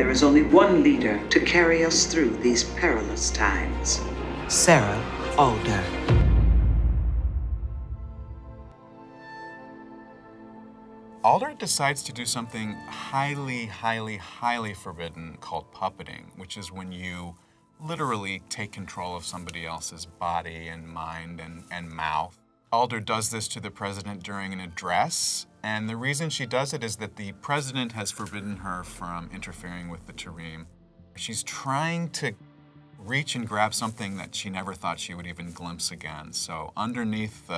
There is only one leader to carry us through these perilous times. Sarah Alder. Alder decides to do something highly, highly, highly forbidden called puppeting, which is when you literally take control of somebody else's body and mind and mouth. Alder does this to the president during an address, and the reason she does it is that the president has forbidden her from interfering with the terrain. She's trying to reach and grab something that she never thought she would even glimpse again. So underneath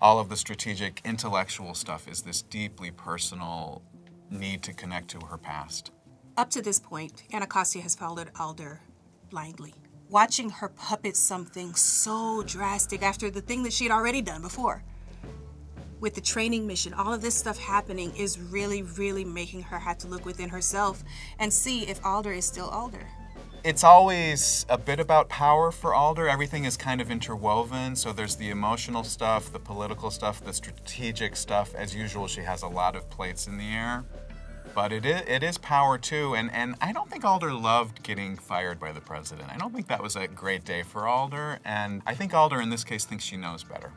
all of the strategic, intellectual stuff is this deeply personal need to connect to her past. Up to this point, Anacostia has followed Alder blindly, watching her puppet something so drastic after the thing that she had already done before. With the training mission, all of this stuff happening is really, really making her have to look within herself and see if Alder is still Alder. It's always a bit about power for Alder. Everything is kind of interwoven, so there's the emotional stuff, the political stuff, the strategic stuff. As usual, she has a lot of plates in the air. But it is power too, and I don't think Alder loved getting fired by the president. I don't think that was a great day for Alder, and I think Alder in this case thinks she knows better.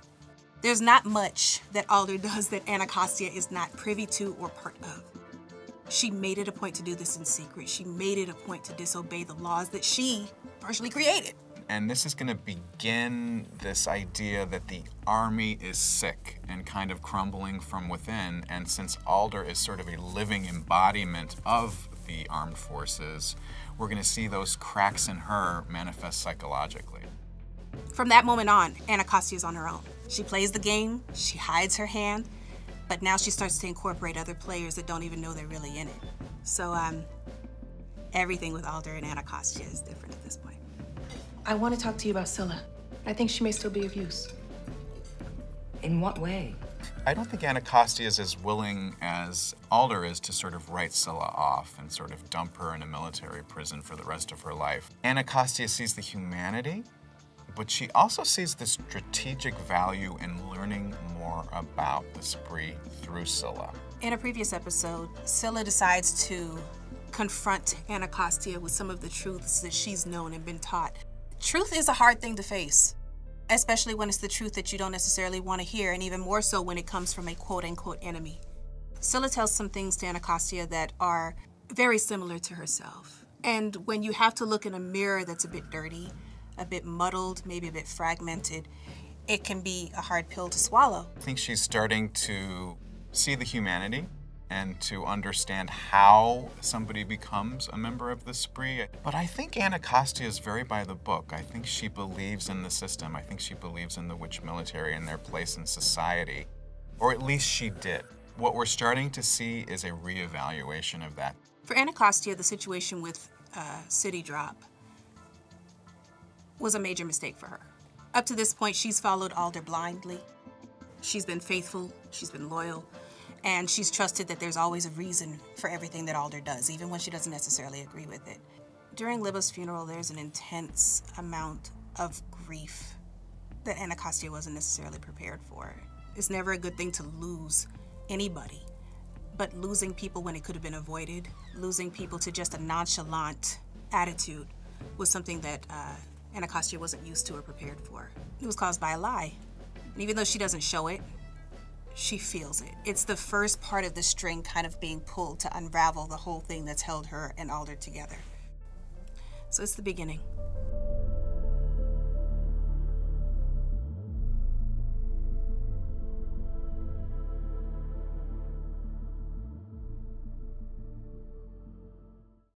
There's not much that Alder does that Anacostia is not privy to or part of. She made it a point to do this in secret. She made it a point to disobey the laws that she partially created. And this is going to begin this idea that the army is sick and kind of crumbling from within. And since Alder is sort of a living embodiment of the armed forces, we're going to see those cracks in her manifest psychologically. From that moment on, Anacostia is on her own. She plays the game, she hides her hand, but now she starts to incorporate other players that don't even know they're really in it. So everything with Alder and Anacostia is different at this point. I want to talk to you about Scylla. I think she may still be of use. In what way? I don't think Anacostia is as willing as Alder is to sort of write Scylla off and sort of dump her in a military prison for the rest of her life. Anacostia sees the humanity, but she also sees the strategic value in learning more about the spree through Scylla. In a previous episode, Scylla decides to confront Anacostia with some of the truths that she's known and been taught. Truth is a hard thing to face, especially when it's the truth that you don't necessarily want to hear, and even more so when it comes from a quote-unquote enemy. Scylla tells some things to Anacostia that are very similar to herself. And when you have to look in a mirror that's a bit dirty, a bit muddled, maybe a bit fragmented, it can be a hard pill to swallow. I think she's starting to see the humanity and to understand how somebody becomes a member of the spree. But I think Anacostia is very by the book. I think she believes in the system. I think she believes in the witch military and their place in society, or at least she did. What we're starting to see is a reevaluation of that. For Anacostia, the situation with City Drop was a major mistake for her. Up to this point, she's followed Alder blindly. She's been faithful, she's been loyal, and she's trusted that there's always a reason for everything that Alder does, even when she doesn't necessarily agree with it. During Libba's funeral, there's an intense amount of grief that Anacostia wasn't necessarily prepared for. It's never a good thing to lose anybody, but losing people when it could have been avoided, losing people to just a nonchalant attitude was something that Anacostia wasn't used to or prepared for. It was caused by a lie. And even though she doesn't show it, she feels it. It's the first part of the string kind of being pulled to unravel the whole thing that's held her and Alder together. So it's the beginning.